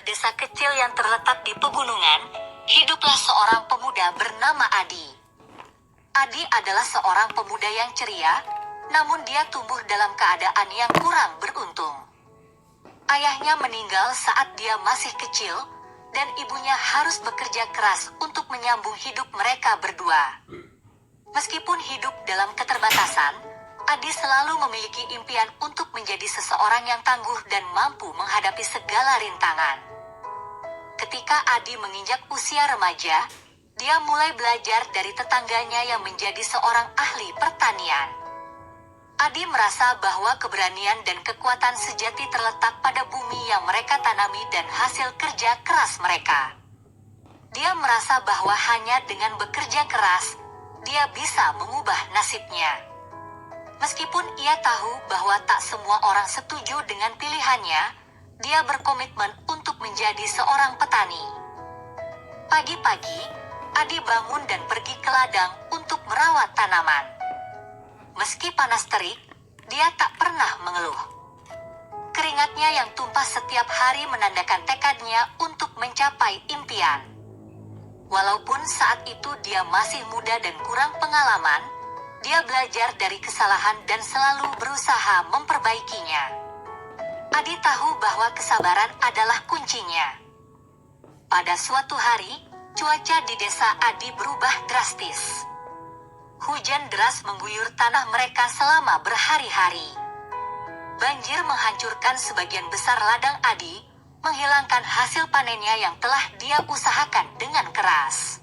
desa kecil yang terletak di pegunungan, hiduplah seorang pemuda bernama Adi. Adi adalah seorang pemuda yang ceria, namun dia tumbuh dalam keadaan yang kurang beruntung. Ayahnya meninggal saat dia masih kecil, dan ibunya harus bekerja keras untuk menyambung hidup mereka berdua. Meskipun hidup dalam keterbatasan, Adi selalu memiliki impian untuk menjadi seseorang yang tangguh dan mampu menghadapi segala rintangan. Ketika Adi menginjak usia remaja, dia mulai belajar dari tetangganya yang menjadi seorang ahli pertanian. Adi merasa bahwa keberanian dan kekuatan sejati terletak pada bumi yang mereka tanami dan hasil kerja keras mereka. Dia merasa bahwa hanya dengan bekerja keras, dia bisa mengubah nasibnya. Meskipun ia tahu bahwa tak semua orang setuju dengan pilihannya, dia berkomitmen untuk menjadi seorang petani. Pagi-pagi, Adi bangun dan pergi ke ladang untuk merawat tanaman. Meski panas terik, dia tak pernah mengeluh. Keringatnya yang tumpah setiap hari menandakan tekadnya untuk mencapai impian. Walaupun saat itu dia masih muda dan kurang pengalaman, dia belajar dari kesalahan dan selalu berusaha memperbaikinya. Adi tahu bahwa kesabaran adalah kuncinya. Pada suatu hari, cuaca di desa Adi berubah drastis. Hujan deras mengguyur tanah mereka selama berhari-hari. Banjir menghancurkan sebagian besar ladang Adi, menghilangkan hasil panennya yang telah dia usahakan dengan keras.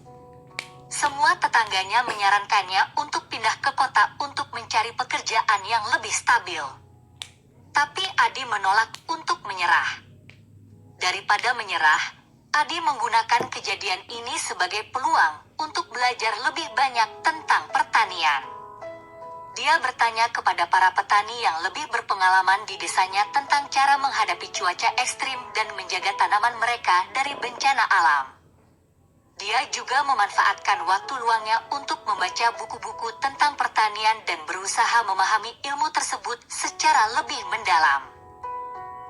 Semua tetangganya menyarankannya untuk pindah ke kota untuk mencari pekerjaan yang lebih stabil. Tapi Adi menolak untuk menyerah. Daripada menyerah, Adi menggunakan kejadian ini sebagai peluang untuk belajar lebih banyak tentang pertanian. Dia bertanya kepada para petani yang lebih berpengalaman di desanya tentang cara menghadapi cuaca ekstrim dan menjaga tanaman mereka dari bencana alam. Dia juga memanfaatkan waktu luangnya untuk membaca buku-buku tentang pertanian dan berusaha memahami ilmu tersebut secara lebih mendalam.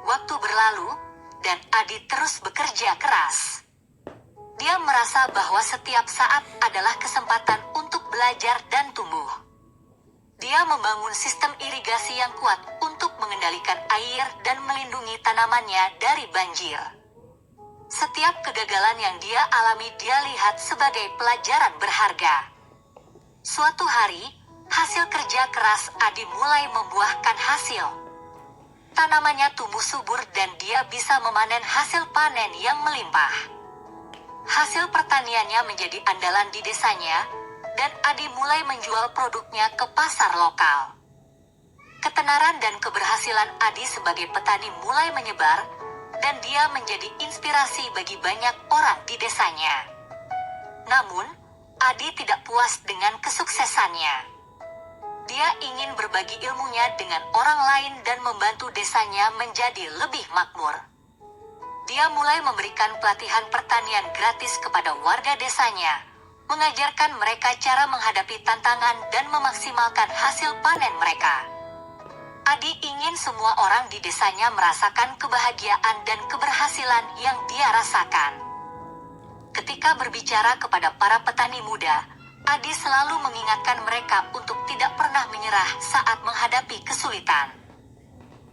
Waktu berlalu, dan Adi terus bekerja keras. Dia merasa bahwa setiap saat adalah kesempatan untuk belajar dan tumbuh. Dia membangun sistem irigasi yang kuat untuk mengendalikan air dan melindungi tanamannya dari banjir. Setiap kegagalan yang dia alami dia lihat sebagai pelajaran berharga. Suatu hari, hasil kerja keras Adi mulai membuahkan hasil. Tanamannya tumbuh subur dan dia bisa memanen hasil panen yang melimpah. Hasil pertaniannya menjadi andalan di desanya, dan Adi mulai menjual produknya ke pasar lokal. Ketenaran dan keberhasilan Adi sebagai petani mulai menyebar, dan dia menjadi inspirasi bagi banyak orang di desanya. Namun, Adi tidak puas dengan kesuksesannya. Dia ingin berbagi ilmunya dengan orang lain dan membantu desanya menjadi lebih makmur. Dia mulai memberikan pelatihan pertanian gratis kepada warga desanya, mengajarkan mereka cara menghadapi tantangan dan memaksimalkan hasil panen mereka. Adi ingin semua orang di desanya merasakan kebahagiaan dan keberhasilan yang dia rasakan. Ketika berbicara kepada para petani muda, Adi selalu mengingatkan mereka untuk tidak pernah menyerah saat menghadapi kesulitan.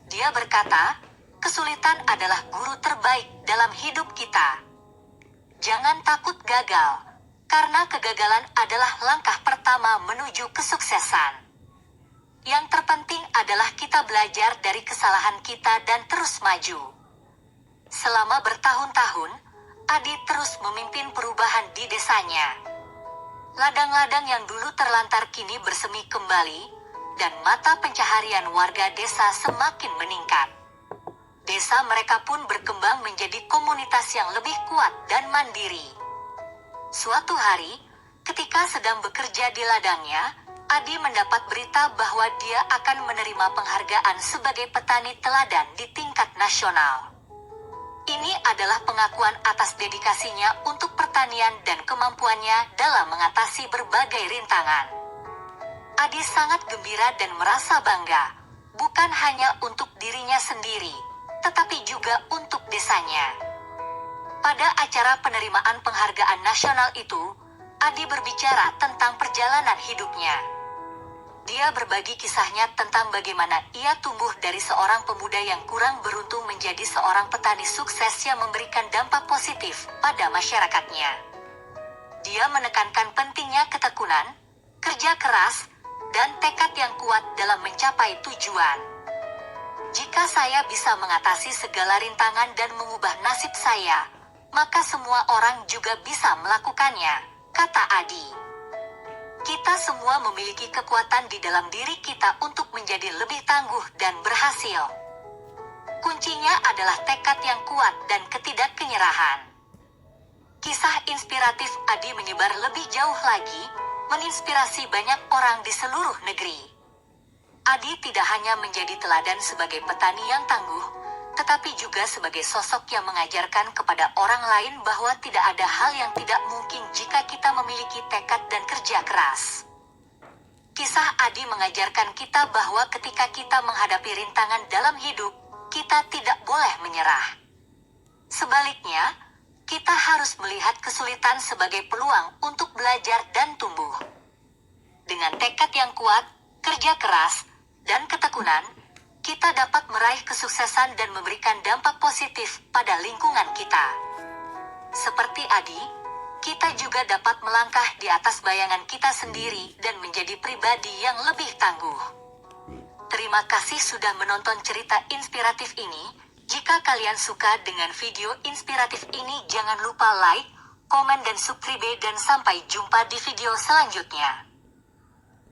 Dia berkata, kesulitan adalah guru terbaik dalam hidup kita. Jangan takut gagal, karena kegagalan adalah langkah pertama menuju kesuksesan. Yang terpenting adalah kita belajar dari kesalahan kita dan terus maju. Selama bertahun-tahun, Adi terus memimpin perubahan di desanya. Ladang-ladang yang dulu terlantar kini bersemi kembali, dan mata pencaharian warga desa semakin meningkat. Desa mereka pun berkembang menjadi komunitas yang lebih kuat dan mandiri. Suatu hari, ketika sedang bekerja di ladangnya, Adi mendapat berita bahwa dia akan menerima penghargaan sebagai petani teladan di tingkat nasional. Ini adalah pengakuan atas dedikasinya untuk pertanian dan kemampuannya dalam mengatasi berbagai rintangan. Adi sangat gembira dan merasa bangga, bukan hanya untuk dirinya sendiri, tetapi juga untuk desanya. Pada acara penerimaan penghargaan nasional itu, Adi berbicara tentang perjalanan hidupnya. Dia berbagi kisahnya tentang bagaimana ia tumbuh dari seorang pemuda yang kurang beruntung menjadi seorang petani sukses yang memberikan dampak positif pada masyarakatnya. Dia menekankan pentingnya ketekunan, kerja keras, dan tekad yang kuat dalam mencapai tujuan. Jika saya bisa mengatasi segala rintangan dan mengubah nasib saya, maka semua orang juga bisa melakukannya, kata Adi. Kita semua memiliki kekuatan di dalam diri kita untuk menjadi lebih tangguh dan berhasil. Kuncinya adalah tekad yang kuat dan ketidakkenyerahan. Kisah inspiratif Adi menyebar lebih jauh lagi, menginspirasi banyak orang di seluruh negeri. Adi tidak hanya menjadi teladan sebagai petani yang tangguh, tetapi juga sebagai sosok yang mengajarkan kepada orang lain bahwa tidak ada hal yang tidak mungkin jika kita memiliki tekad dan kerja keras. Kisah Adi mengajarkan kita bahwa ketika kita menghadapi rintangan dalam hidup, kita tidak boleh menyerah. Sebaliknya, kita harus melihat kesulitan sebagai peluang untuk belajar dan tumbuh. Dengan tekad yang kuat, kerja keras, dan ketekunan, kita dapat meraih kesuksesan dan memberikan dampak positif pada lingkungan kita. Seperti Adi, kita juga dapat melangkah di atas bayangan kita sendiri dan menjadi pribadi yang lebih tangguh. Terima kasih sudah menonton cerita inspiratif ini. Jika kalian suka dengan video inspiratif ini, jangan lupa like, komen, dan subscribe, dan sampai jumpa di video selanjutnya.